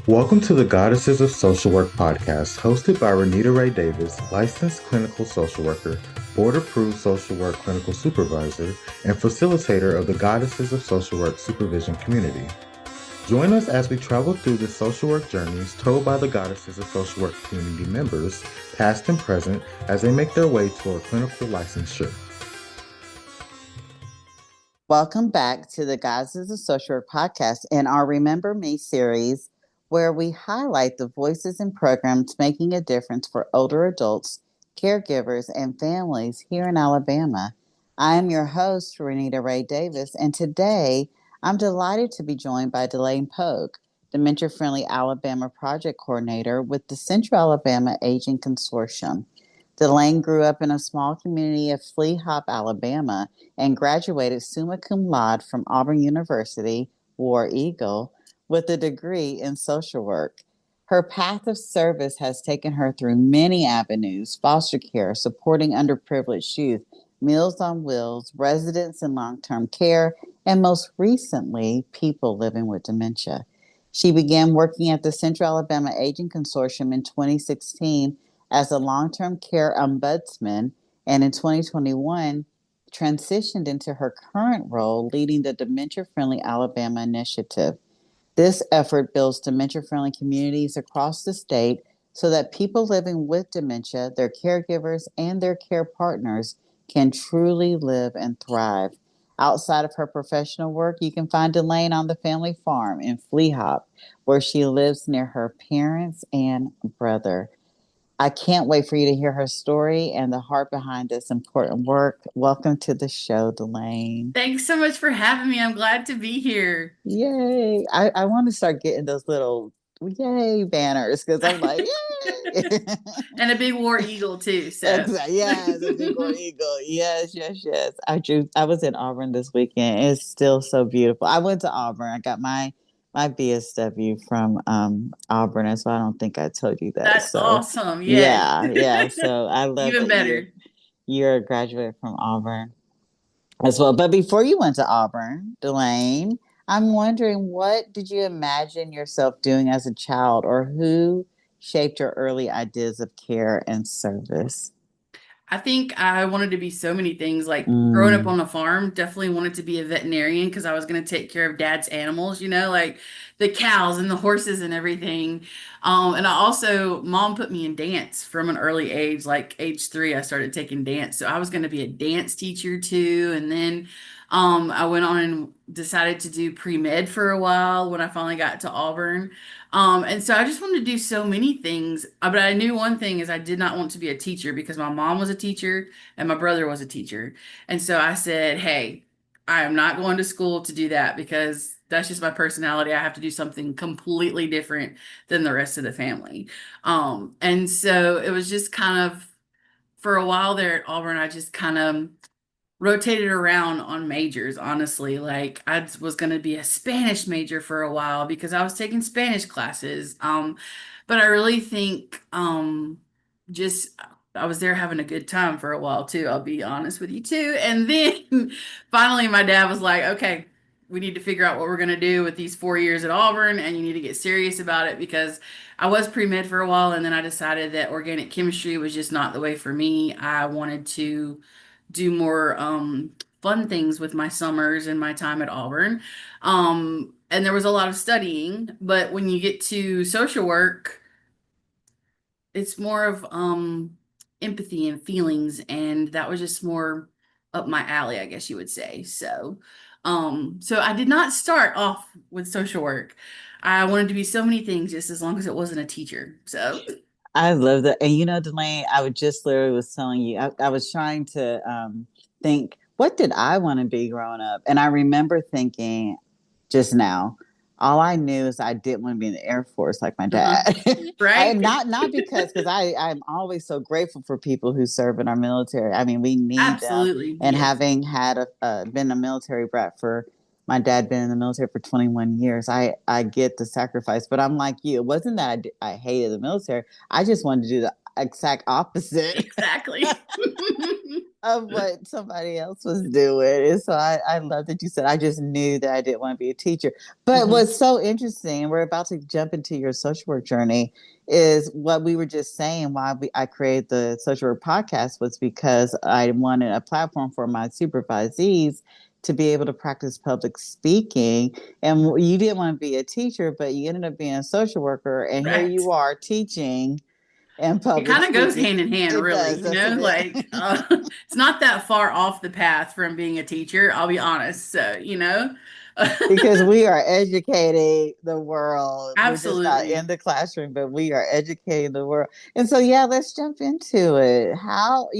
Welcome to the Goddesses of Social Work podcast, hosted by Renita Ray Davis, licensed clinical social worker, board-approved social work clinical supervisor, and facilitator of the Goddesses of Social Work supervision community. Join us as we travel through the social work journeys told by the Goddesses of Social Work community members, past and present, as they make their way toward clinical licensure. Welcome back to the Goddesses of Social Work podcast in our Remember Me series, where we highlight the voices and programs making a difference for older adults, caregivers, and families here in Alabama. I am your host, Renita Ray Davis, and today I'm delighted to be joined by DeLane Poague, Dementia Friendly Alabama Project Coordinator with the Central Alabama Aging Consortium. DeLane grew up in a small community of Fleahop, Alabama, and graduated summa cum laude from Auburn University, War Eagle, with a degree in social work. Her path of service has taken her through many avenues: foster care, supporting underprivileged youth, Meals on Wheels, residents in long-term care, and most recently, people living with dementia. She began working at the Central Alabama Aging Consortium in 2016 as a long-term care ombudsman, and in 2021 transitioned into her current role leading the Dementia Friendly Alabama initiative. This effort builds dementia-friendly communities across the state so that people living with dementia, their caregivers, and their care partners can truly live and thrive. Outside of her professional work, you can find DeLane on the family farm in Fleahop, where she lives near her parents and brother. I can't wait for you to hear her story and the heart behind this important work. Welcome to the show, DeLane. Thanks so much for having me. I'm glad to be here. Yay. I want to start getting those little yay banners because I'm like, yay. And a big war eagle too. So Exactly. Yeah, the big war eagle. Yes, yes, yes. I was in Auburn this weekend. It's still so beautiful. I went to Auburn. I got my BSW from Auburn, and so I don't think I told you that. that's So awesome. Yes. yeah, yeah. So I love Even that better. you're a graduate from Auburn as well. But before you went to Auburn, Delane, I'm wondering, what did you imagine yourself doing as a child, or who shaped your early ideas of care and service? I think I wanted to be so many things. Like growing up Mm, on a farm, definitely wanted to be a veterinarian because I was going to take care of dad's animals, like the cows and the horses and everything. And I also, mom put me in dance from an early age, like age 3, I started taking dance. So I was going to be a dance teacher too. And then I went on and decided to do pre-med for a while when I finally got to Auburn. And so I just wanted to do so many things. But I knew one thing is I did not want to be a teacher because my mom was a teacher and my brother was a teacher. And so I said, hey, I am not going to school to do that because that's just my personality. I have to do something completely different than the rest of the family. And so it was just kind of for a while there at Auburn, I just kind of rotated around on majors, honestly. Like I was going to be a Spanish major for a while because I was taking Spanish classes. But I really think just I was there having a good time for a while too, I'll be honest with you too. And then finally my dad was like, "Okay, we need to figure out what we're going to do with these 4 years at Auburn and you need to get serious about it," because I was pre-med for a while and then I decided that organic chemistry was just not the way for me. I wanted to do more fun things with my summers and my time at Auburn. And there was a lot of studying, but when you get to social work, it's more of empathy and feelings, and that was just more up my alley, I guess you would say. So I did not start off with social work. I wanted to be so many things just as long as it wasn't a teacher. So I love that. And Delane, I would just literally was telling you, I was trying to think, what did I want to be growing up? And I remember thinking just now, all I knew is I didn't want to be in the Air Force like my uh-huh. dad. I Right? not because I'm always so grateful for people who serve in our military. I mean, we need them. Absolutely. And Yes. having had been a military brat for my dad been in the military for 21 years. I get the sacrifice, but I'm like you. It wasn't that I hated the military. I just wanted to do the exact opposite. Exactly. of what somebody else was doing. And so I love that you said, I just knew that I didn't want to be a teacher. But Mhm. what's so interesting, we're about to jump into your social work journey, is what we were just saying why I created the social work podcast was because I wanted a platform for my supervisees to be able to practice public speaking. And you didn't want to be a teacher, but you ended up being a social worker. And here Right. you are teaching and It public kind of goes speaking. hand in hand, It really, does, doesn't like it? it's not that far off the path from being a teacher, I'll be honest. So, Because we are educating the world. We're just not in absolutely. the classroom, but we are educating the world. And so, yeah, let's jump into it. How,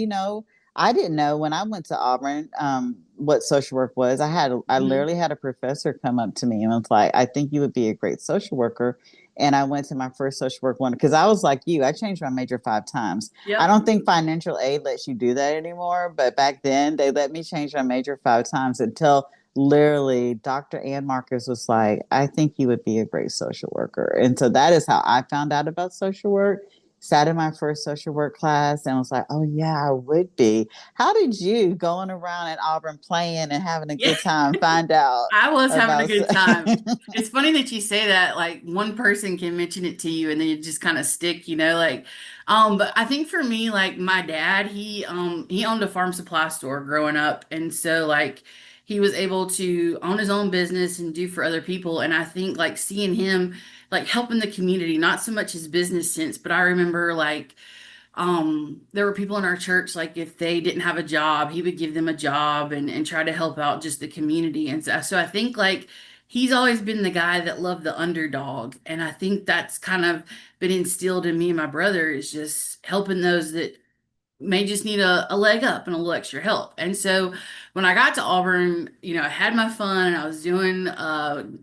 I didn't know when I went to Auburn what social work was. I Mhm. literally had a professor come up to me and was like, I think you would be a great social worker. And I went to my first social work one because I was like you, I changed my major 5 times. I Yep. don't think financial aid lets you do that anymore, but back then they let me change my major 5 times until literally Dr. Ann Marcus was like, I think you would be a great social worker. And so that is how I found out about social work. Sat in my first social work class and was like, oh, yeah, I would be. How did you going around at Auburn playing and having a Yeah. good time find out I was having a about? good time. It's funny that you say that, like one person can mention it to you and then you just kind of stick, but I think for me, like my dad, he owned a farm supply store growing up. And so like he was able to own his own business and do for other people. And I think like seeing him like helping the community, not so much his business sense, but I remember like there were people in our church like if they didn't have a job he would give them a job and try to help out just the community. And so I think like he's always been the guy that loved the underdog, and I think that's kind of been instilled in me and my brother, is just helping those that may just need a leg up and a little extra help. And so when I got to Auburn, I had my fun and I was doing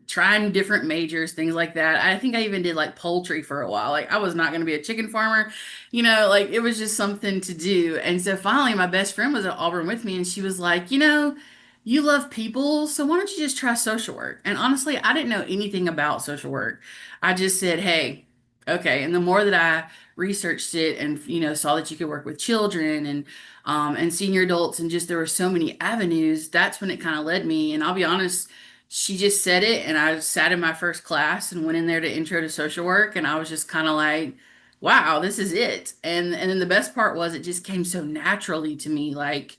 trying different majors, things like that. I think I even did like poultry for a while. Like I was not going to be a chicken farmer, like it was just something to do. And so finally my best friend was at Auburn with me and she was like, you love people, so why don't you just try social work? And honestly, I didn't know anything about social work. I just said, hey, okay. And the more that I researched it and saw that you could work with children and senior adults, and just there were so many avenues, that's when it kind of led me. And I'll be honest, she just said it and I sat in my first class and went in there to intro to social work, and I was just kind of like, wow, this is it. And then the best part was it just came so naturally to me. Like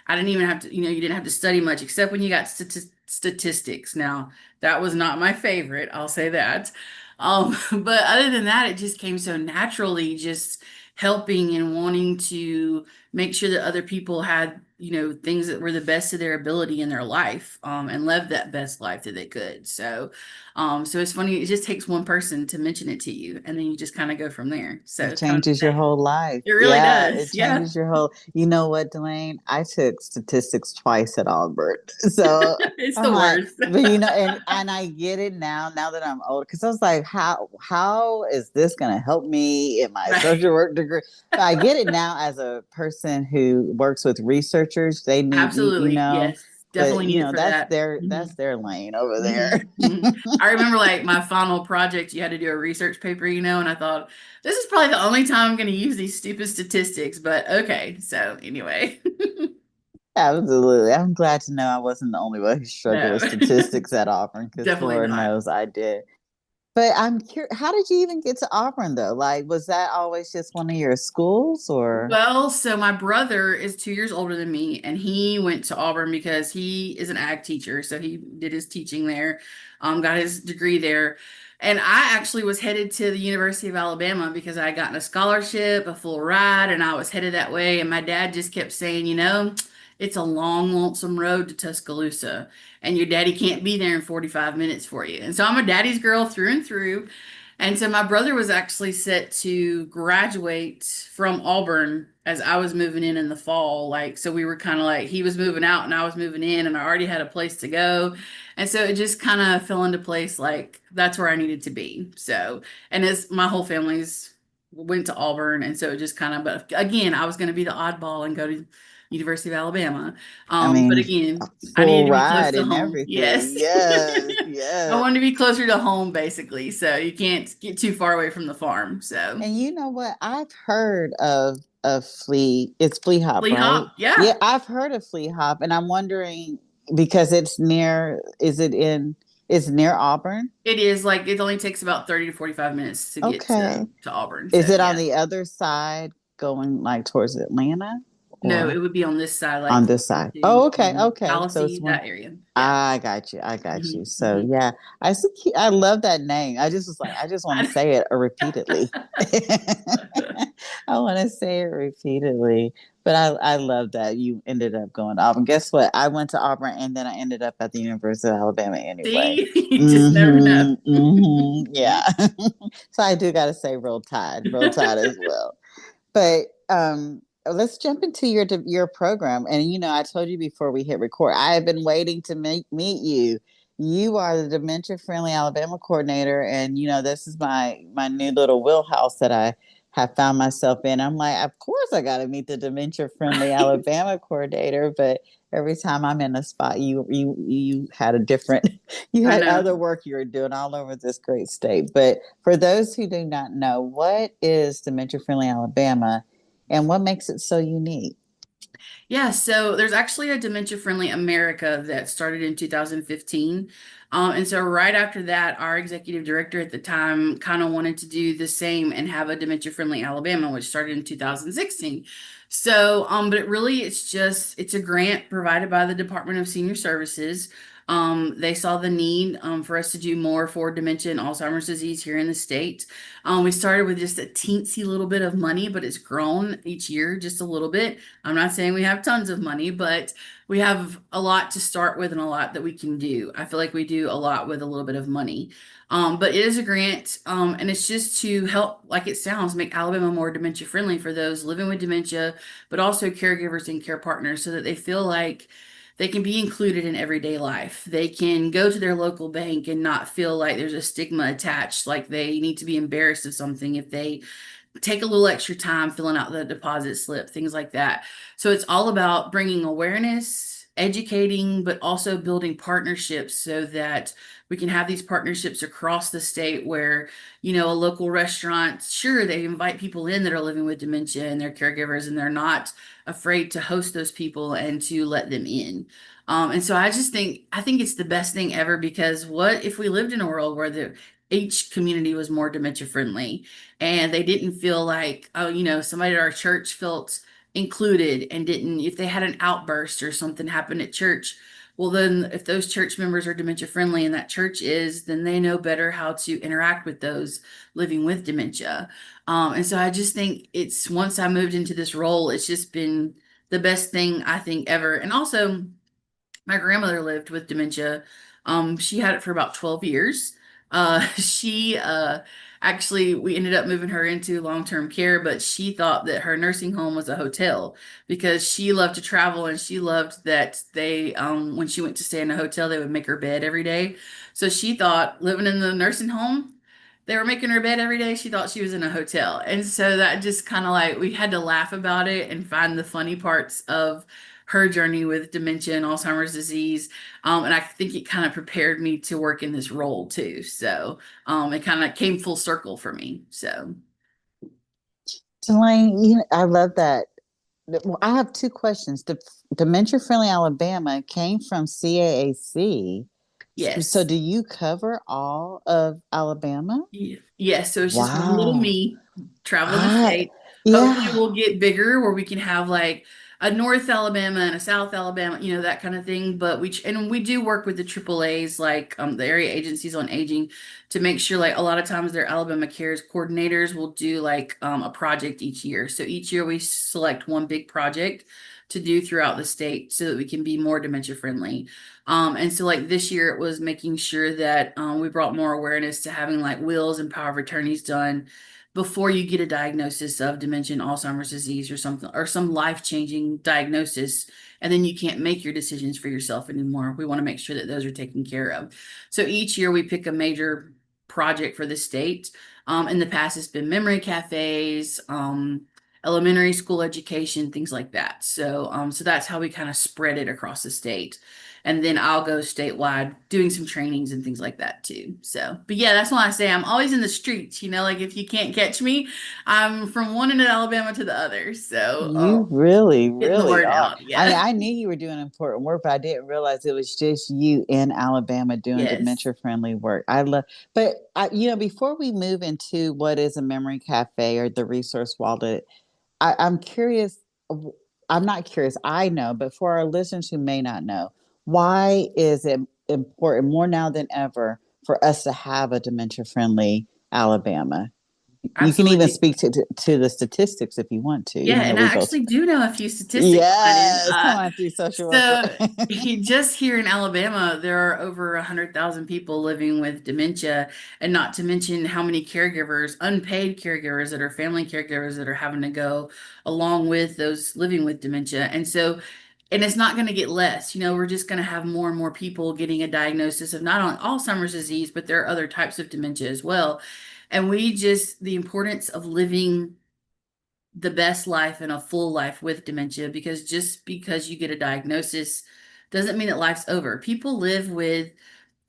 I didn't even have to, you didn't have to study much except when you got statistics. Now that was not my favorite, I'll say that. But other than that, it just came so naturally, just helping and wanting to make sure that other people had, things that were the best of their ability in their life, and lived that best life that they could. So it's funny, it just takes one person to mention it to you, and then you just kind of go from there. So It it's kind of changes the your same. whole life. It really Yeah, does. it Yeah. changes your whole. You know what, Delane? I took statistics twice at Auburn, so It's I'm the like, worst. but and I get it now. Now that I'm older, because I was like, how is this going to help me in my Right. social work degree? But I get it now as a person who works with researchers. They need Absolutely. Yes. but Definitely need it for that. that's their lane over there. Mm-hmm. Hmm. I remember like my final project, you had to do a research paper, and I thought, this is probably the only time I'm going to use these stupid statistics, but okay. So anyway, Absolutely. I'm glad to know I wasn't the only one who struggled no, with statistics at Auburn because definitely Lord not. knows I did. But I'm curious, how did you even get to Auburn though? Like, was that always just one of your schools or? Well, so my brother is 2 years older than me, and he went to Auburn because he is an ag teacher. So he did his teaching there, got his degree there. And I actually was headed to the University of Alabama because I had gotten a scholarship, a full ride, and I was headed that way. And my dad just kept saying, it's a long, lonesome road to Tuscaloosa, and your daddy can't be there in 45 minutes for you. And so I'm a daddy's girl through and through. And so my brother was actually set to graduate from Auburn as I was moving in the fall. Like, so we were kind of like, he was moving out and I was moving in, and I already had a place to go. And so it just kind of fell into place. Like, that's where I needed to be. So, and as my whole family's went to Auburn. And so it just kind of, but again, I was going to be the oddball and go to University of Alabama. I But mean, a again, I needed full to be close ride to and home. everything. Yes. Yes, I yes. wanted to be closer to home, basically. So you can't get too far away from the farm. So, And you know what? I've heard of of it's Fleahop, right? Fleahop, yeah. Yeah, I've heard of Fleahop, and I'm wondering because it's near Auburn? It is like it only takes about 30 to 45 minutes to get Okay. to Auburn. Is So it on yeah. the other side going like towards Atlanta No, it or would be on this side, on like this side? to Oh, okay. Okay. So it's Palisade, one. that area. Yeah. I got you. I got you. Hmm. So Hmm. yeah, I love that name. I just was like, I just want to say it repeatedly. I want to say it repeatedly. But I love that you ended up going to Auburn. Guess what? I went to Auburn and then I ended up at the University of Alabama anyway. See, you just never know. Yeah. So I do got to say roll tide as well. But let's jump into your program. And I told you before we hit record, I have been waiting to meet you. You are the Dementia Friendly Alabama coordinator, and this is my new little wheelhouse that I have found myself in. I'm like, of course I got to meet the Dementia Friendly Right. Alabama coordinator, but every time I'm in a spot, you had a different, you I had know. other work you were doing all over this great state. But for those who do not know, what is Dementia Friendly Alabama and what makes it so unique? Yeah, so there's actually a Dementia Friendly America that started in 2015. And so right after that, our executive director at the time kind of wanted to do the same and have a Dementia Friendly Alabama, which started in 2016. So, but it's a grant provided by the Department of Senior Services. They saw the need for us to do more for dementia and Alzheimer's disease here in the state. We started with just a teensy little bit of money, but it's grown each year just a little bit. I'm not saying we have tons of money, but we have a lot to start with and a lot that we can do. I feel like we do a lot with a little bit of money. But it is a grant, and it's just to help, like it sounds, make Alabama more dementia friendly for those living with dementia, but also caregivers and care partners so that they feel like they can be included in everyday life. They can go to their local bank and not feel like there's a stigma attached, like they need to be embarrassed of something if they take a little extra time filling out the deposit slip, things like that. So it's all about bringing awareness, educating, but also building partnerships so that we can have these partnerships across the state where, a local restaurant, sure, they invite people in that are living with dementia and their caregivers, and they're not afraid to host those people and to let them in. And so I think it's the best thing ever because what if we lived in a world where each community was more dementia friendly and they didn't feel like, oh, somebody at our church felt included and didn't, if they had an outburst or something happened at church, well, then if those church members are dementia friendly and that church is, then they know better how to interact with those living with dementia. And so I just think once I moved into this role, it's just been the best thing I think ever. And also, my grandmother lived with dementia. She had it for about 12 years. She actually, we ended up moving her into long-term care, but she thought that her nursing home was a hotel because she loved to travel and she loved that when she went to stay in a hotel, they would make her bed every day. So she thought living in the nursing home, they were making her bed every day. She thought she was in a hotel. And so that just kind of like, we had to laugh about it and find the funny parts of her journey with dementia and Alzheimer's disease. And I think it kind of prepared me to work in this role too. So it kind of came full circle for me. So DeLane, I love that. Well, I have two questions. Dementia Friendly Alabama came from CAAC. So yes. do you cover all of Alabama? Yes, so it's just one little Wow. me traveling the I state. Hopefully yeah. we'll get bigger where we can have like a North Alabama and a South Alabama, that kind of thing. But we do work with the AAAs, like the area agencies on aging, to make sure like a lot of times their Alabama Cares coordinators will do like a project each year. So each year we select one big project to do throughout the state so that we can be more dementia friendly. And so like this year it was making sure that we brought more awareness to having like wills and power of attorneys done before you get a diagnosis of dementia and Alzheimer's disease or something or some life-changing diagnosis, and then you can't make your decisions for yourself anymore. We want to make sure that those are taken care of. So each year we pick a major project for the state. In the past, it's been memory cafes. elementary school education, things like that. So that's how we kind of spread it across the state. And then I'll go statewide doing some trainings and things like that too. So, but yeah, that's why I say I'm always in the streets, like if you can't catch me, I'm from one end of Alabama to the other. So, You really, getting the really word are. out. Yeah. I knew you were doing important work, but I didn't realize it was just you in Alabama doing Yes. dementia friendly work. I love, but before we move into what is a memory cafe or the resource wallet, I'm curious. I'm not curious. I know, but for our listeners who may not know, why is it important more now than ever for us to have a dementia friendly Alabama? You can even Absolutely. speak to the statistics if you want to, Yeah, even though and I we both. actually do know a few statistics on it. Yes, come on through social worker. So just here in Alabama, there are over 100,000 people living with dementia, and not to mention how many caregivers, unpaid caregivers that are family caregivers that are having to go along with those living with dementia. And it's not going to get less. We're just going to have more and more people getting a diagnosis of not only Alzheimer's disease, but there are other types of dementia as well. And the importance of living the best life and a full life with dementia, because just because you get a diagnosis doesn't mean that life's over. People live with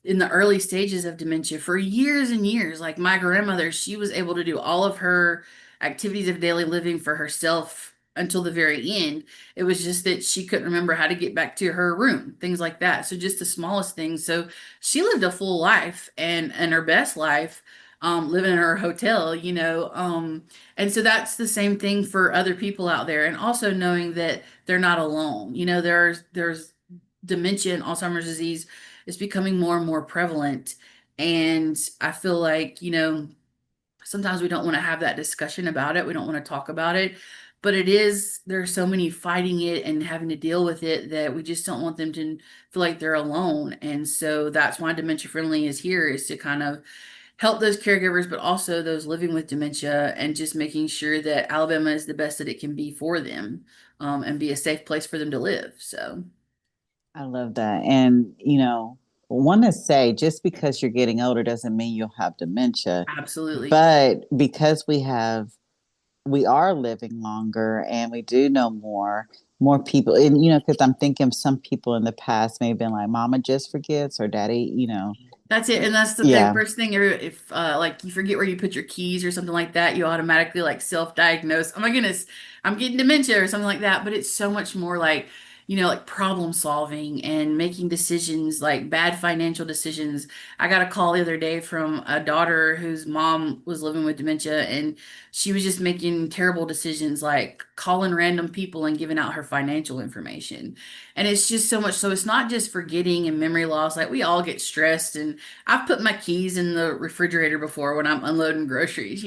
in the early stages of dementia for years and years. Like my grandmother, she was able to do all of her activities of daily living for herself until the very end. It was just that she couldn't remember how to get back to her room, things like that. So just the smallest things. So she lived a full life and her best life, living in her hotel, and so that's the same thing for other people out there. And also knowing that they're not alone. There's dementia and Alzheimer's disease is becoming more and more prevalent. And I feel like, sometimes we don't want to have that discussion about it. We don't want to talk about it. But there's so many fighting it and having to deal with it that we just don't want them to feel like they're alone. And so that's why Dementia Friendly is here, is to kind of help those caregivers, but also those living with dementia, and just making sure that Alabama is the best that it can be for them, and be a safe place for them to live. So, I love that. And, want to say just because you're getting older doesn't mean you'll have dementia, absolutely. but because we are living longer and we do know more people. And, because I'm thinking some people in the past may have been like, Mama just forgets or Daddy, That's it. And that's the thing. yeah. First thing, if like you forget where you put your keys or something like that, you automatically like self-diagnose. Oh my goodness, I'm getting dementia or something like that. But it's so much more like, like problem solving and making decisions, like bad financial decisions. I got a call the other day from a daughter whose mom was living with dementia, and she was just making terrible decisions, like calling random people and giving out her financial information. And it's just so much. So it's not just forgetting and memory loss. Like we all get stressed, and I've put my keys in the refrigerator before when I'm unloading groceries,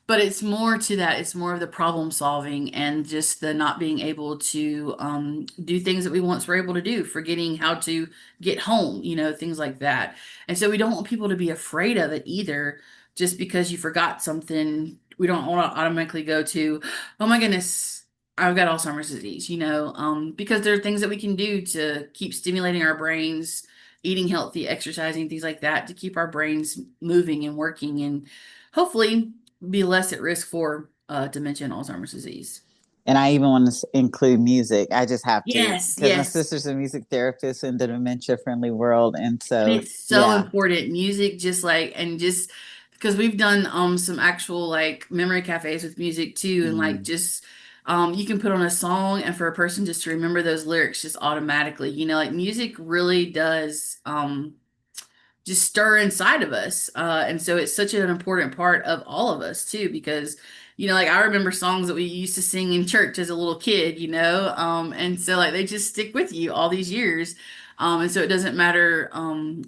but it's more to that. It's more of the problem solving and just the not being able to do things that we once were able to do, forgetting how to get home, things like that. And so we don't want people to be afraid of it either, just because you forgot something. We don't want to automatically go to, oh my goodness, I've got Alzheimer's disease, because there are things that we can do to keep stimulating our brains, eating healthy, exercising, things like that, to keep our brains moving and working, and hopefully be less at risk for dementia and Alzheimer's disease. And I even want to include music. I just have to Yes, because my yes. sister's a music therapist in the dementia friendly world. And And so, it's so yeah. important. Music, just because we've done some actual like memory cafes with music too, and like Mm. just you can put on a song, and for a person just to remember those lyrics just automatically, like music really does just stir inside of us. And so it's such an important part of all of us too, because, like I remember songs that we used to sing in church as a little kid, and so like they just stick with you all these years. And so it doesn't matter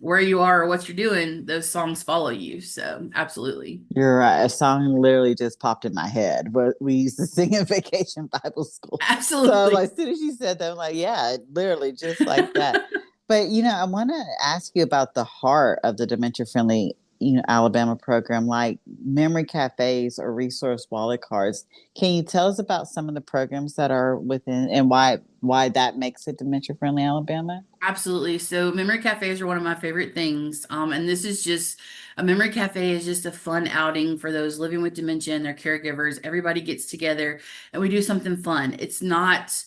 where you are or what you're doing, those songs follow you. So absolutely. You're right. A song literally just popped in my head. What we used to sing in vacation Bible school. So Absolutely. like, as soon as you said that, I'm like, yeah, literally just like that. But I want to ask you about the heart of the dementia friendly Alabama program like memory cafes or resource wallet cards. Can you tell us about some of the programs that are within and why that makes it Dementia Friendly Alabama? Absolutely. So memory cafes are one of my favorite things. And this is just a memory cafe is just a fun outing for those living with dementia and their caregivers. Everybody gets together and we do something fun. It's not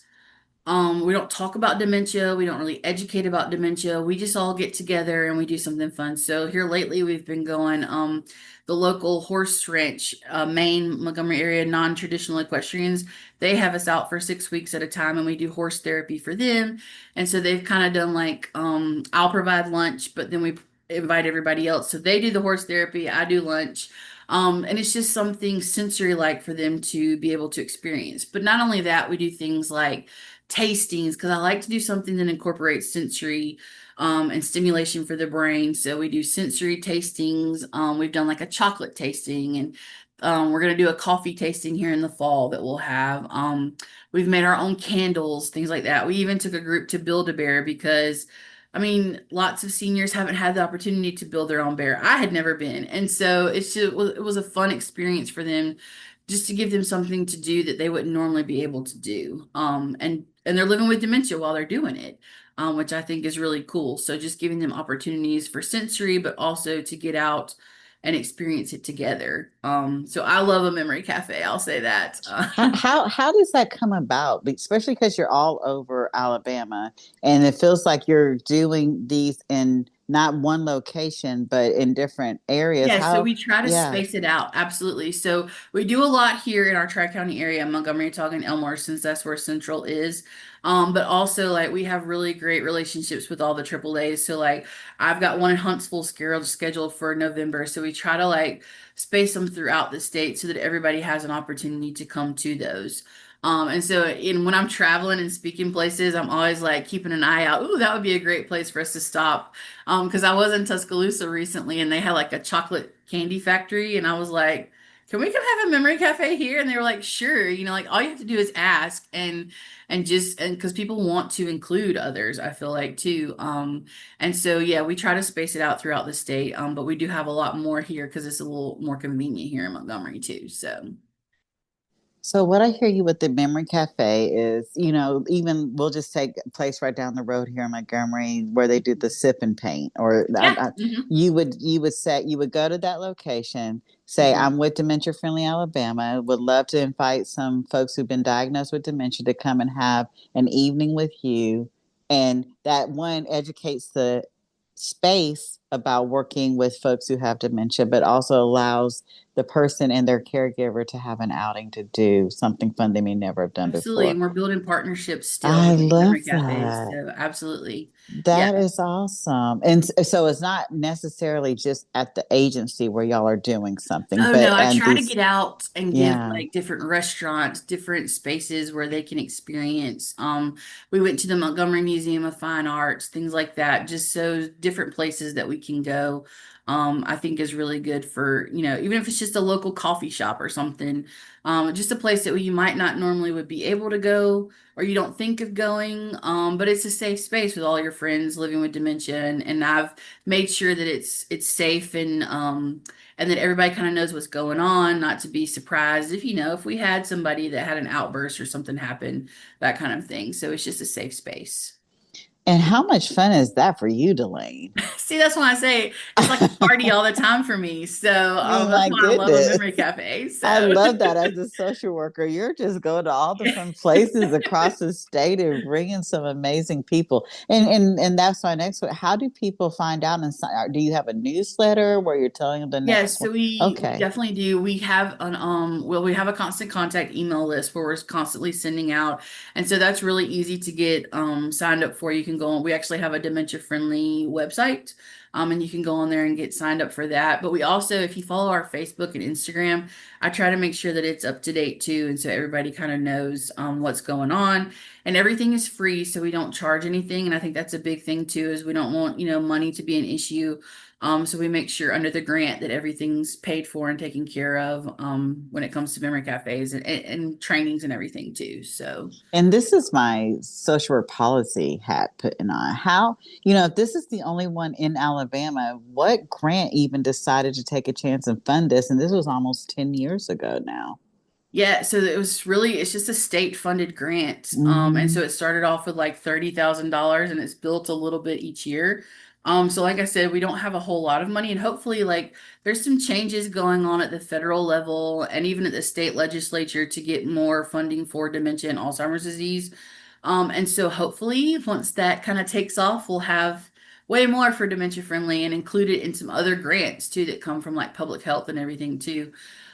we don't talk about dementia. We don't really educate about dementia. We just all get together and we do something fun. So here lately we've been going the local horse ranch, Maine, Montgomery area, non-traditional equestrians. They have us out for 6 weeks at a time and we do horse therapy for them. And so they've kind of done like I'll provide lunch, but then we invite everybody else. So they do the horse therapy, I do lunch. And it's just something sensory like for them to be able to experience. But not only that, we do things like tastings because I like to do something that incorporates sensory and stimulation for the brain. So we do sensory tastings. We've done like a chocolate tasting, and we're going to do a coffee tasting here in the fall that we'll have. We've made our own candles, things like that. We even took a group to Build-A-Bear because I mean, lots of seniors haven't had the opportunity to build their own bear. I had never been. And so it was a fun experience for them just to give them something to do that they wouldn't normally be able to do. And they're living with dementia while they're doing it, which I think is really cool. So just giving them opportunities for sensory, but also to get out and experience it together. So I love a memory cafe. I'll say that. How does that come about? Especially because you're all over Alabama, and it feels like you're doing these in not one location, but in different areas. Yeah, so How? we try to Yeah. space it out. Absolutely. So we do a lot here in our Tri-County area, Montgomery, Taughan, Elmore, since that's where Central is. But also like we have really great relationships with all the AAAs. So like I've got one in Huntsville scheduled for November. So we try to like space them throughout the state so that everybody has an opportunity to come to those. And so when I'm traveling and speaking places, I'm always like keeping an eye out. Ooh, that would be a great place for us to stop. Because I was in Tuscaloosa recently and they had like a chocolate candy factory, and I was like, can we come have a memory cafe here? And they were like, sure. Like all you have to do is ask and just and because people want to include others, I feel like too. And so yeah, we try to space it out throughout the state. But we do have a lot more here because it's a little more convenient here in Montgomery too. So So what I hear you with the Memory Cafe is, even we'll just take a place right down the road here in Montgomery where they do the sip and paint, or yeah. Hmm. you would go to that location, say, Hmm. I'm with Dementia Friendly Alabama, would love to invite some folks who've been diagnosed with dementia to come and have an evening with you. And that one educates the space about working with folks who have dementia, but also allows the person and their caregiver to have an outing to do something fun they may never have done Absolutely. before. And we're building partnerships still I with these love memory cafes. that. So absolutely. Yeah. That is awesome. And so it's not necessarily just at the agency where y'all are doing something, Oh no, but I and try to these, get out and give yeah. like different restaurants, different spaces where they can experience. We went to the Montgomery Museum of Fine Arts, things like that, just so different places that we can go. I think is really good for, even if it's just a local coffee shop or something, just a place that you might not normally would be able to go or you don't think of going. But it's a safe space with all your friends living with dementia, and I've made sure that it's safe and that everybody kind of knows what's going on, not to be surprised if we had somebody that had an outburst or something happen, that kind of thing. So it's just a safe space. And how much fun is that for you, DeLane? See, that's why I say it's like a party all the time for me. So that's My why I love a goodness. memory cafe. I So love that as a social worker. You're just going to all the fun places across the state and bringing some amazing people. And that's my next one. How do people find out? And do you have a newsletter where you're telling them the yes, next one? so we Okay. definitely do. We have we have a constant contact email list where we're constantly sending out. And so that's really easy to get signed up for. You can go on, we actually have a dementia friendly website. And you can go on there and get signed up for that. But we also, if you follow our Facebook and Instagram, I try to make sure that it's up to date too. And so everybody kind of knows what's going on. And everything is free, so we don't charge anything. And I think that's a big thing too, is we don't want, money to be an issue. So we make sure under the grant that everything's paid for and taken care of when it comes to memory cafes and trainings and everything too. So And this is my social work policy hat putting on. If this is the only one in Alabama, Alabama. What grant even decided to take a chance and fund this? And this was almost 10 years ago now. Yeah, so it's just a state funded grant. And Hmm. so it started off with like $30,000 and it's built a little bit each year. So like I said, we don't have a whole lot of money and hopefully like there's some changes going on at the federal level and even at the state legislature to get more funding for dementia and Alzheimer's disease. And so hopefully once that kind of takes off, we'll have way more for dementia friendly and include it in some other grants too that come from like public health and everything too.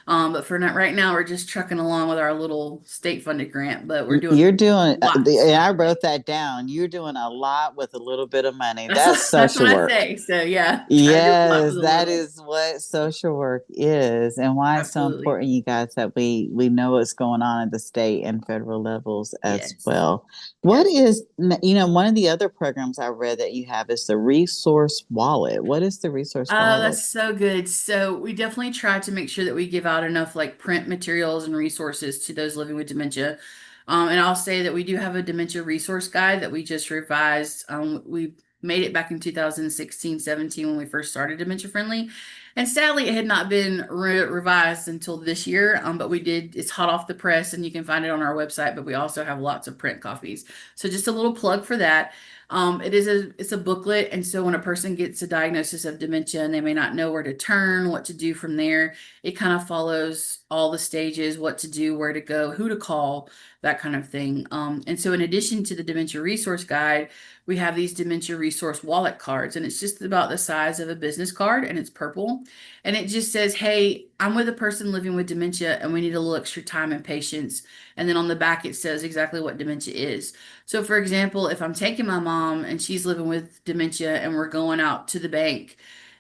But for not right now, we're just trucking along with our little state funded grant, but we're doing You're doing, lots. and I wrote that down. You're doing a lot with a little bit of money. That's That's that's what social I work. say. So yeah, try to do a lot Yes, with a that little. is what social work is, and why it's so Absolutely. important, you guys, that we know what's going on at the state and federal levels as Yes. well. What Yes. is, one of the other programs I read that you have is the Resource Wallet. What is the Resource Oh, Wallet? that's so good. So we definitely try to make sure that we give out enough like print materials and resources to those living with dementia. And I'll say that we do have a dementia resource guide that we just revised. We made it back in 2016, 17 when we first started Dementia Friendly. And sadly, it had not been revised until this year. But we did, it's hot off the press and you can find it on our website, but we also have lots of print copies. So just a little plug for that. It's a booklet, and so when a person gets a diagnosis of dementia and they may not know where to turn, what to do from there, it kind of follows all the stages, what to do, where to go, who to call, that kind of thing. And so in addition to the dementia resource guide, we have these dementia resource wallet cards, and it's just about the size of a business card, and it's purple, and it just says, "Hey, I'm with a person living with dementia, and we need a little extra time and patience." And then on the back, it says exactly what dementia is. So, for example, if I'm taking my mom and she's living with dementia and we're going out to the bank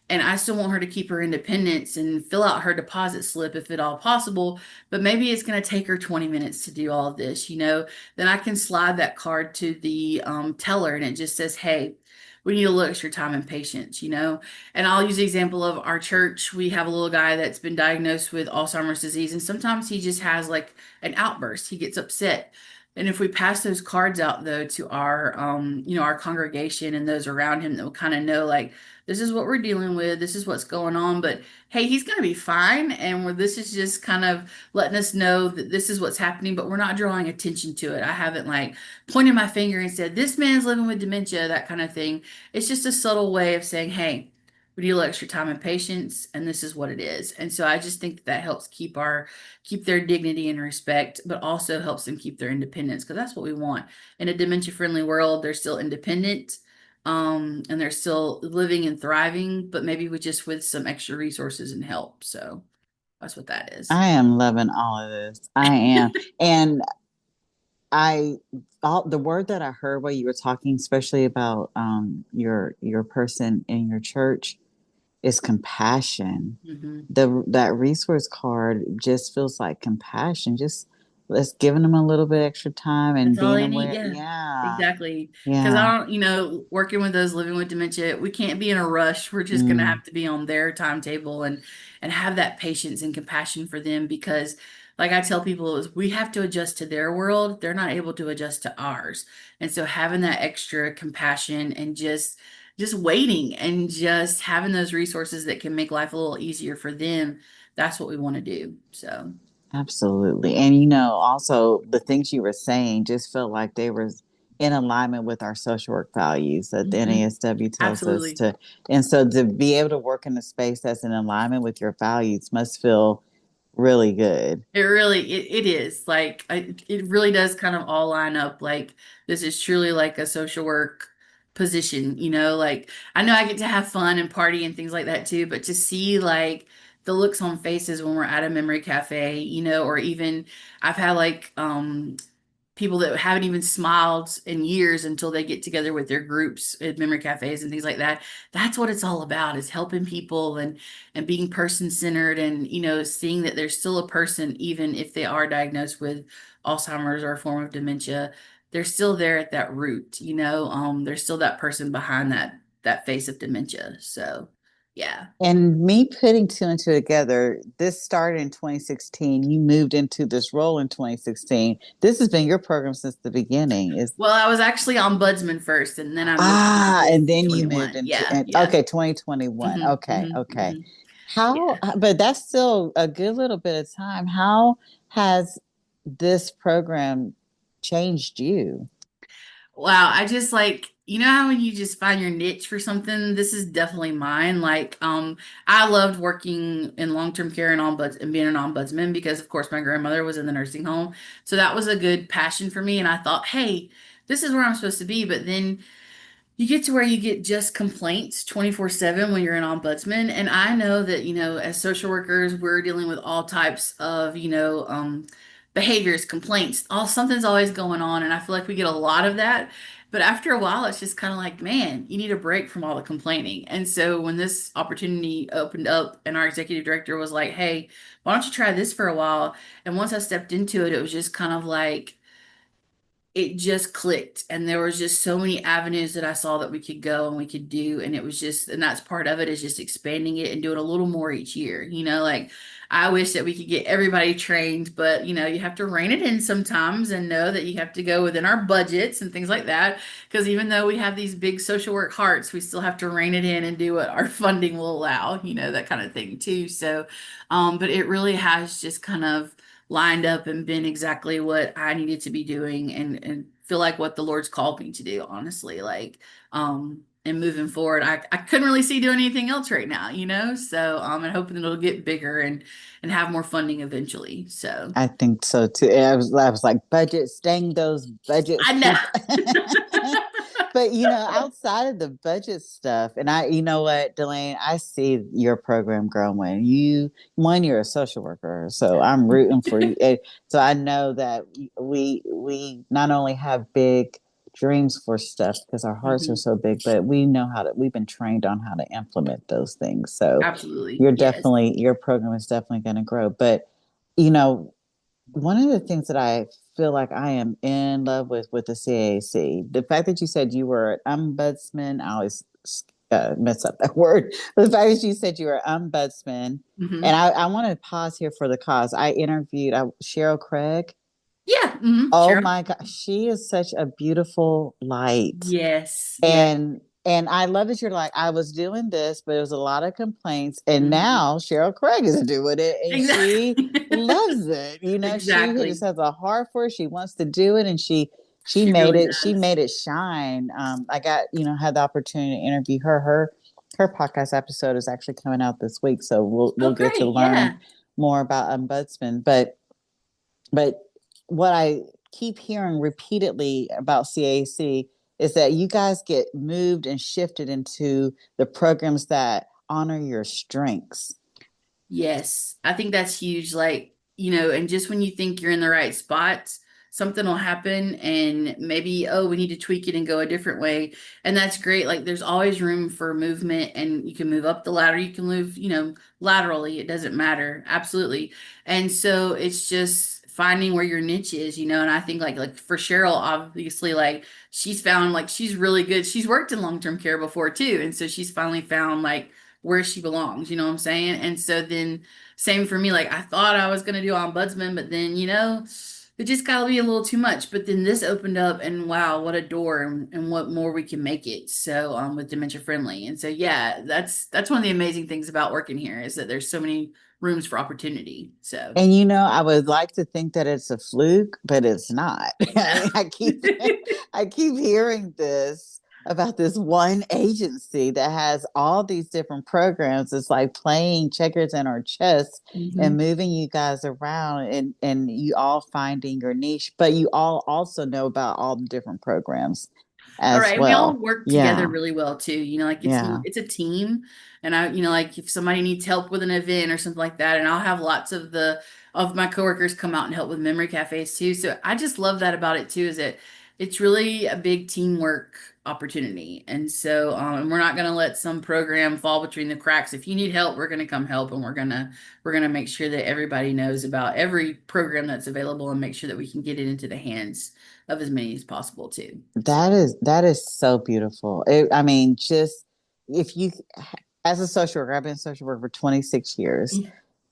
and I still want her to keep her independence and fill out her deposit slip if at all possible, but maybe it's going to take her 20 minutes to do all of this, then I can slide that card to the teller and it just says, "Hey, we need a little extra time and patience." And I'll use the example of our church. We have a little guy that's been diagnosed with Alzheimer's disease, and sometimes he just has like an outburst. He gets upset. And if we pass those cards out though to our congregation and those around him that will kind of know like this is what we're dealing with, this is what's going on, but hey, he's going to be fine. And this is just kind of letting us know that this is what's happening, but we're not drawing attention to it. I haven't like pointed my finger and said, this man's living with dementia, that kind of thing. It's just a subtle way of saying, hey, we need a little extra time and patience, and this is what it is. And so I just think that helps keep their dignity and respect, but also helps them keep their independence because that's what we want. In a dementia friendly world, they're still independent, and they're still living and thriving, but maybe with some extra resources and help. So that's what that is. I am loving all of this. I am. And I the word that I heard while you were talking, especially about your person in your church, is compassion. Hmm. That resource card just feels like compassion. Just let's giving them a little bit extra time That's and all being they need. aware. Yeah, Yeah, exactly. Because yeah. I don't, working with those living with dementia, we can't be in a rush. We're just gonna Mm, have to be on their timetable and have that patience and compassion for them because, like I tell people, is we have to adjust to their world. They're not able to adjust to ours, and so having that extra compassion and just waiting and just having those resources that can make life a little easier for them. That's what we want to do. So. absolutely. And also the things you were saying just felt like they were in alignment with our social work values that the Mhm. NASW tells us Absolutely. to. And so to be able to work in a space that's in alignment with your values must feel really good. It is like it really does kind of all line up. Like this is truly like a social work position, like I know I get to have fun and party and things like that too, but to see like the looks on faces when we're at a memory cafe, or even I've had like people that haven't even smiled in years until they get together with their groups at memory cafes and things like that. That's what it's all about is helping people and being person centered and seeing that there's still a person even if they are diagnosed with Alzheimer's or a form of dementia. They're still there at that root. There's still that person behind that face of dementia. So Yeah. And me putting two and two together, this started in 2016. You moved into this role in 2016. This has been your program since the beginning. Is Well, I was actually ombudsman first, and then I moved into this and in then you moved 21. into Yeah, yeah. 2021. Hmm, Okay, hmm, okay. hmm. How, Yeah. but that's still a good little bit of time. How has this program changed you? Wow, I just like, you know how when you just find your niche for something, this is definitely mine. Like, I loved working in long-term care and ombuds and being an ombudsman because of course my grandmother was in the nursing home. So that was a good passion for me. And I thought, hey, this is where I'm supposed to be. But then you get to where you get just complaints 24/7 when you're an ombudsman. And I know that, as social workers, we're dealing with all types of, behaviors, complaints, all something's always going on. And I feel like we get a lot of that. But after a while, it's just kind of like, man, you need a break from all the complaining. And so when this opportunity opened up and our executive director was like, hey, why don't you try this for a while? And once I stepped into it, it was just kind of like, it just clicked, and there was just so many avenues that I saw that we could go and we could do, and it was just, and that's part of it, is just expanding it and doing a little more each year. Like, I wish that we could get everybody trained, but you have to rein it in sometimes and know that you have to go within our budgets and things like that, because even though we have these big social work hearts, we still have to rein it in and do what our funding will allow, that kind of thing too. So but it really has just kind of lined up and been exactly what I needed to be doing, and feel like what the Lord's called me to do, honestly. Like, and moving forward, I couldn't really see doing anything else right now, So and hoping it'll get bigger and have more funding eventually. So I think so too. I was like, budgets, dang those budgets I know. keep. But outside of the budget stuff, and you know what, Delane, I see your program growing. You're a social worker, so I'm rooting for you. So I know that we not only have big dreams for stuff because our hearts are Mhm. so big, but we know we've been trained on how to implement those things. So Absolutely. Yes. your program is definitely going to grow. But you know, one of the things that I feel like I am in love with the CAAC, the fact that you said you were an ombudsman, I always mess up that word. But the fact that you said you were an ombudsman, and Hmm. I want to pause here for the cause. I interviewed Cheryl Craig. Yeah. Hmm. Oh Cheryl. my God, she is such a beautiful light. Yes. Yes. And I love that you're like, I was doing this, but it was a lot of complaints. And Mhm. now Cheryl Craig is doing it and she Exactly. loves it. She just Exactly. has a heart for it. She wants to do it and she She made really it, she does. made it shine. I got, had the opportunity to interview her. Her podcast episode is actually coming out this week. So we'll Oh, get to great. learn Yeah. more about ombudsman. But what I keep hearing repeatedly about CAC is that you guys get moved and shifted into the programs that honor your strengths. Yes, I think that's huge. Like, and just when you think you're in the right spot, something will happen and maybe, oh, we need to tweak it and go a different way. And that's great. Like, there's always room for movement, and you can move up the ladder, you can move, laterally. It doesn't matter. Absolutely. And so it's just finding where your niche is, and I think like for Cheryl, obviously, like she's found like she's really good. She's worked in long-term care before too. And so she's finally found like where she belongs, you know what I'm saying? And so then same for me, like I thought I was gonna do ombudsman, but then it just gotta be a little too much. But then this opened up, and wow, what a door, and what more we can make it. So with Dementia Friendly. And so yeah, that's one of the amazing things about working here, is that there's so many rooms for opportunity. So And I would like to think that it's a fluke, but it's not. I mean, I keep hearing this about this one agency that has all these different programs. It's like playing checkers in our chess and Mhm. moving you guys around and you all finding your niche, but you all also know about all the different programs All as right, and we all well. work together Yeah. really well too. Like Yeah. it's a team, and like if somebody needs help with an event or something like that, and I'll have lots of my coworkers come out and help with memory cafes too. So I just love that about it too, is that it's really a big teamwork opportunity. And so and we're not going to let some program fall between the cracks. If you need help, we're going to come help, and we're going to make sure that everybody knows about every program that's available, and make sure that we can get it into the hands of as many as possible too. So. That is so beautiful. I mean, just if you as a social worker, I've been a social worker for 26 years.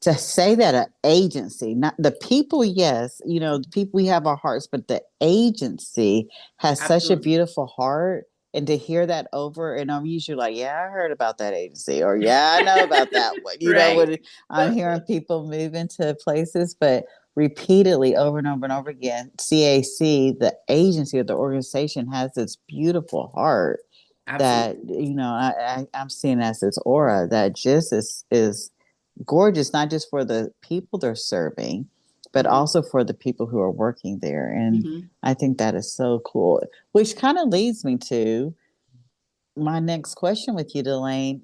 To say that an agency, not the people, yes, the people, we have our hearts, but the agency has such a Absolutely. beautiful heart. And to hear that over, and I'm usually like, yeah, I heard about that agency, or yeah, I know about that one. Right. When I'm hearing people move into places, but repeatedly over and over and over again, CAC, the agency or the organization, has this beautiful heart that, Absolutely. I'm seeing as this aura that just is gorgeous, not just for the people they're serving, but Mm-hmm. also for the people who are working there. And Mm-hmm. I think that is so cool, which kind of leads me to my next question with you, DeLane.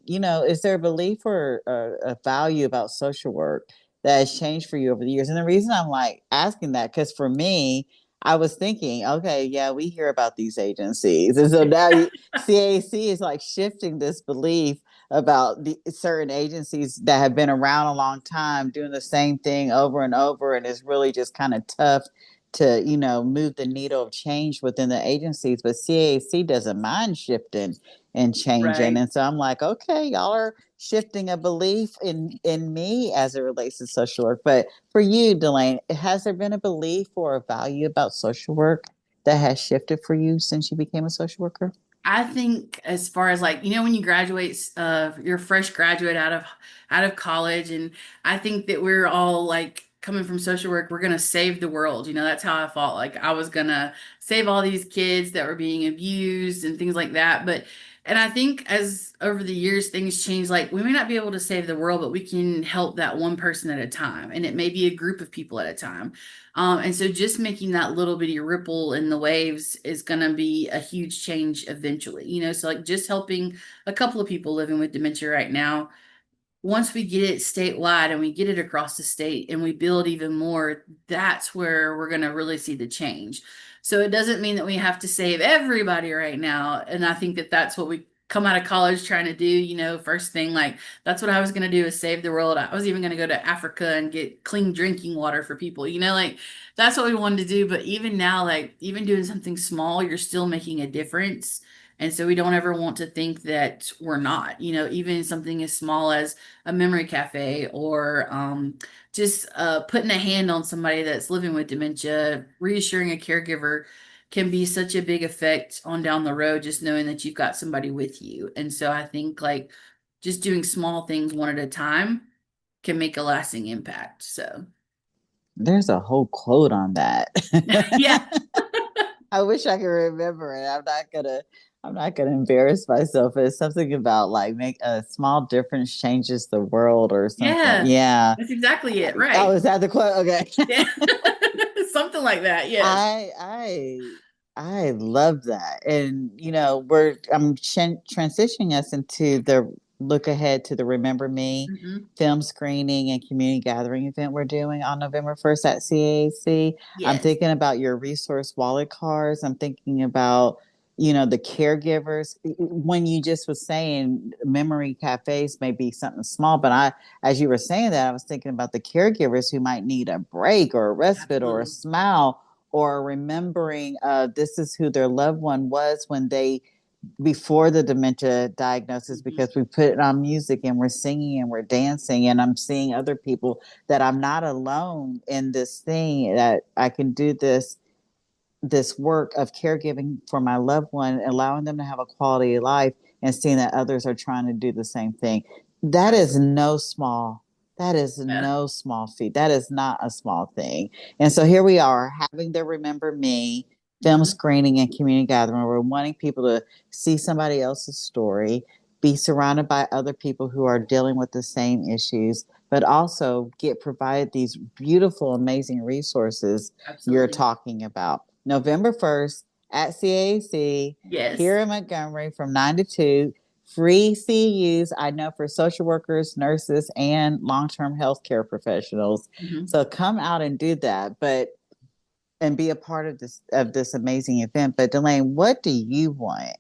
Is there a belief or a value about social work that has changed for you over the years? And the reason I'm like asking that, because for me, I was thinking, okay, yeah, we hear about these agencies. And so now CAC is like shifting this belief about the certain agencies that have been around a long time doing the same thing over and over. And it's really just kind of tough to, move the needle of change within the agencies. But CAC doesn't mind shifting and changing. Right. And so I'm like, okay, y'all are shifting a belief in me as it relates to social work. But for you, DeLane, has there been a belief or a value about social work that has shifted for you since you became a social worker? I think as far as like, when you graduate, you're a fresh graduate out of college, and I think that we're all like coming from social work, we're gonna save the world. That's how I felt. Like I was gonna save all these kids that were being abused and things like that. And I think as over the years things change, like we may not be able to save the world, but we can help that one person at a time, and it may be a group of people at a time. And so just making that little bitty ripple in the waves is going to be a huge change eventually, so like just helping a couple of people living with dementia right now. Once we get it statewide and we get it across the state and we build even more, that's where we're going to really see the change. So it doesn't mean that we have to save everybody right now. And I think that that's what we come out of college trying to do, first thing, like that's what I was going to do, is save the world. I was even going to go to Africa and get clean drinking water for people, like that's what we wanted to do. But even now, like even doing something small, you're still making a difference. And so we don't ever want to think that we're not, even something as small as a memory cafe, or just putting a hand on somebody that's living with dementia, reassuring a caregiver can be such a big effect on down the road, just knowing that you've got somebody with you. And so I think like just doing small things one at a time can make a lasting impact. So There's a whole quote on that. yeah. I wish I could remember it. I'm not gonna embarrass myself. It's something about like make a small difference changes the world or something. Yeah. Yeah. That's exactly it. Oh, Right. is that the quote? Okay. Yeah. Something like that. Yes. I love that. And I'm transitioning us into the look ahead to the Remember Me Hmm. film screening and community gathering event we're doing on November 1st at CAAC. I'm Yes. thinking about your resource wallet cards. I'm thinking about the caregivers. When you just was saying memory cafes may be something small, but as you were saying that, I was thinking about the caregivers who might need a break or a respite or a Absolutely. smile, or remembering this is who their loved one was when they before the dementia diagnosis, Mhm. because we put it on music and we're singing and we're dancing, and I'm seeing other people that I'm not alone in this thing, that I can do this work of caregiving for my loved one, allowing them to have a quality of life, and seeing that others are trying to do the same thing. That is Absolutely. no small. That is Yeah. no small feat. That is not a small thing. And so here we are having the Remember Me film Hmm. screening and community gathering. We're wanting people to see somebody else's story, be surrounded by other people who are dealing with the same issues, but also get provided these beautiful, amazing resources you're Absolutely. talking about. November 1st at CAC here Yes. in Montgomery from 9 to 2. Free CUs, I know, for social workers, nurses, and long-term healthcare professionals. Hmm. So come out and do that, and be a part of this amazing event. But DeLane, what do you want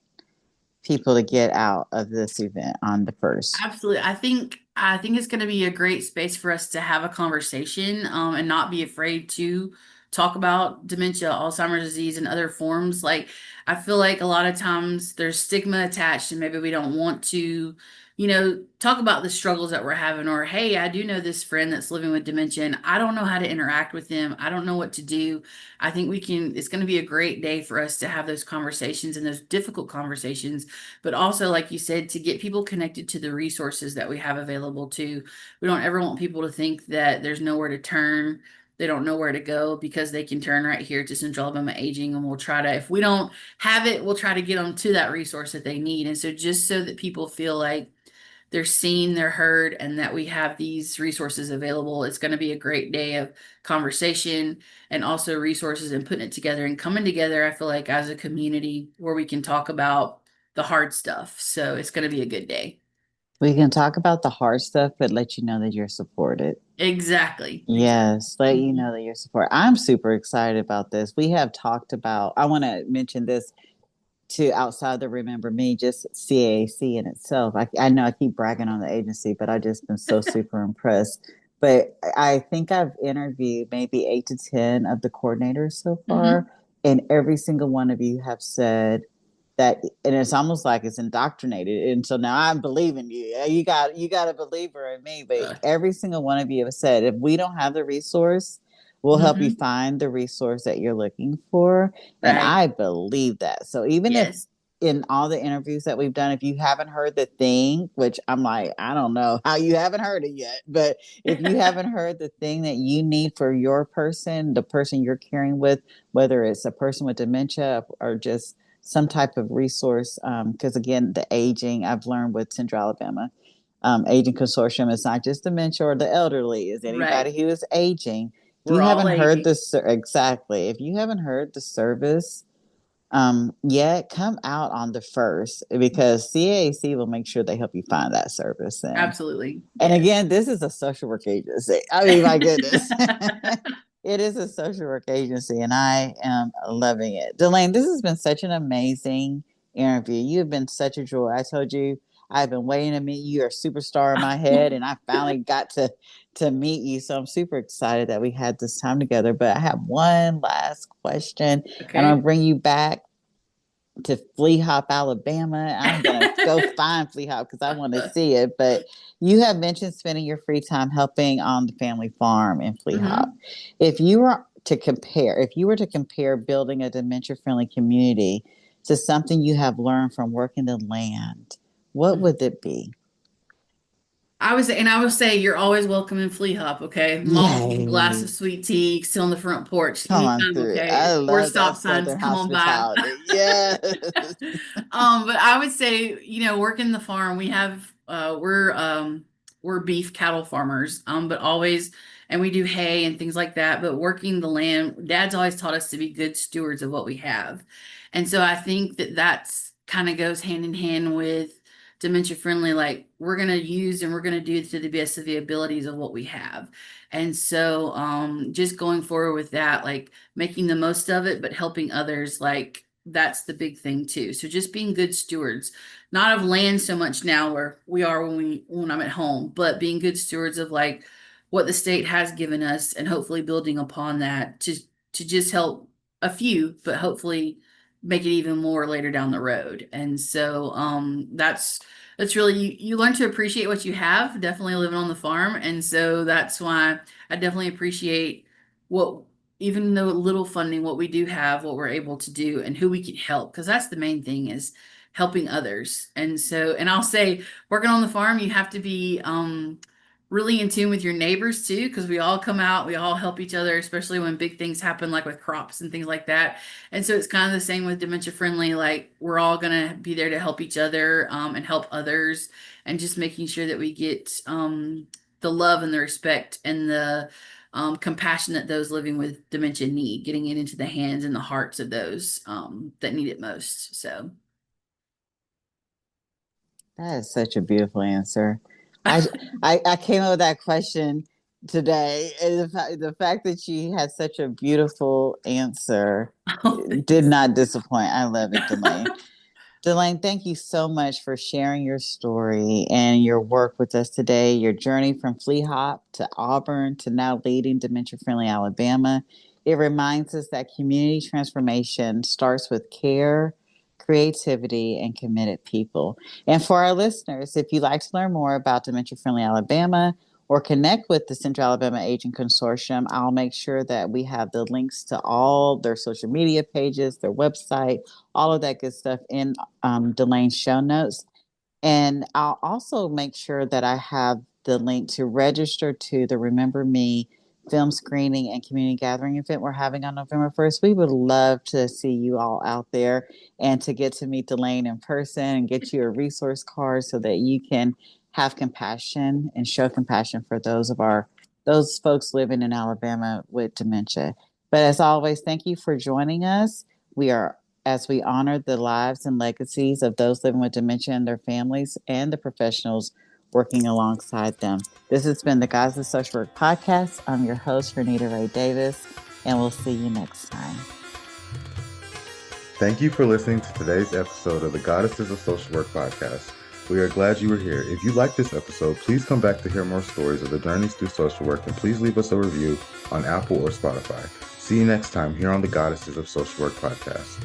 people to get out of this event on the first? Absolutely. I think it's going to be a great space for us to have a conversation, and not be afraid to talk about dementia, Alzheimer's disease, and other forms. Like I feel like a lot of times there's stigma attached and maybe we don't want to, talk about the struggles that we're having, or, hey, I do know this friend that's living with dementia and I don't know how to interact with them. I don't know what to do. I think it's going to be a great day for us to have those conversations and those difficult conversations, but also, like you said, to get people connected to the resources that we have available too. We don't ever want people to think that there's nowhere to turn. They don't know where to go, because they can turn right here to Central Alabama Aging, and we'll try to, if we don't have it, we'll try to get them to that resource that they need. And so just so that people feel like they're seen, they're heard, and that we have these resources available, it's going to be a great day of conversation and also resources and putting it together and coming together, I feel like, as a community where we can talk about the hard stuff. So it's going to be a good day. We can talk about the hard stuff, but let you know that you're supported. Exactly. Yes, let you Mhm. know that you're supported. I'm super excited about this. We have talked about, I want to mention this to outside the Remember Me, just CAAC in itself. I know I keep bragging on the agency, but I've just been so super impressed. But I think I've interviewed maybe 8 to 10 of the coordinators so far, Mhm. and every single one of you have said that, and it's almost like it's indoctrinated. And so now I'm believing you. You got a believer in me, but Uh, every single one of you have said, if we don't have the resource, we'll help you mhm. find the resource that you're looking for. And Right. I believe that. So even if Yes. in all the interviews that we've done, if you haven't heard the thing, which I'm like, I don't know how you haven't heard it yet, but if you haven't heard the thing that you need for your person, the person you're caring with, whether it's a person with dementia or just some type of resource, because again, the aging, I've learned with Central Alabama Aging Consortium, it's not just dementia or the elderly, it's Right. anybody who is aging. If you We're all haven't heard aging. this, exactly, if you haven't heard the service yet, come out on the first, because CAC will make sure they help you find that service. Absolutely. And Yes. again, this is a social work agency. I mean, my goodness. It is a social work agency, and I am loving it. DeLane, this has been such an amazing interview. You have been such a joy. I told you I've been waiting to meet you. You're a superstar in my head, and I finally got to meet you. So I'm super excited that we had this time together. But I have one last question, and I'll Okay. bring you back to Fleahop, Alabama. I'm gonna go find Fleahop because I want to see it. But you have mentioned spending your free time helping on the family farm in Fleahop. Hmm. If you were to compare building a dementia-friendly community to something you have learned from working the land, what would it be? I would say you're always welcome in Fleahop, okay? Mom will give you a glass of Yay! sweet tea, sit on the front porch Come on anytime, through. I okay? Or love stop that signs, Southern come on by. hospitality. Yes. But I would say, working the farm, we're beef cattle farmers, but always, and we do hay and things like that, but working the land, Dad's always taught us to be good stewards of what we have. And so I think that that's kind of goes hand in hand with dementia friendly, like we're going to use and we're going to do to the best of the abilities of what we have. And so just going forward with that, like making the most of it, but helping others, like that's the big thing too. So just being good stewards, not of land so much now where we are when I'm at home, but being good stewards of like what the state has given us, and hopefully building upon that to just help a few, but hopefully make it even more later down the road. And so that's really, you learn to appreciate what you have, definitely living on the farm. And so that's why I definitely appreciate what, even though little funding, what we do have, what we're able to do, and who we can help, because that's the main thing, is helping others. And so, and I'll say, working on the farm, you have to be really in tune with your neighbors too, because we all come out, we all help each other, especially when big things happen, like with crops and things like that. And so it's kind of the same with dementia friendly, like we're all gonna be there to help each other and help others, and just making sure that we get the love and the respect and the compassion that those living with dementia need, getting it into the hands and the hearts of those that need it most. So, That is such a beautiful answer. I I came up with that question today, and the fact that she had such a beautiful answer oh, did thanks. not disappoint. I love it, Delane. Delane, thank you so much for sharing your story and your work with us today. Your journey from Fleahop to Auburn to now leading Dementia Friendly Alabama. It reminds us that community transformation starts with care, creativity, and committed people. And for our listeners, if you'd like to learn more about Dementia Friendly Alabama or connect with the Central Alabama Aging Consortium, I'll make sure that we have the links to all their social media pages, their website, all of that good stuff in DeLane's show notes. And I'll also make sure that I have the link to register to the Remember Me film screening and community gathering event we're having on November 1st. We would love to see you all out there and to get to meet DeLane in person and get you a resource card so that you can have compassion and show compassion for those folks living in Alabama with dementia. But as always, thank you for joining us. As we honor the lives and legacies of those living with dementia and their families and the professionals working alongside them. This has been the Guys of Social Work podcast. I'm your host, Renita Ray Davis, and we'll see you next time. Thank you for listening to today's episode of the Goddesses of Social Work podcast. We are glad you were here. If you like this episode, please come back to hear more stories of the journeys through social work, and please leave us a review on Apple or Spotify. See you next time here on the Goddesses of Social Work podcast.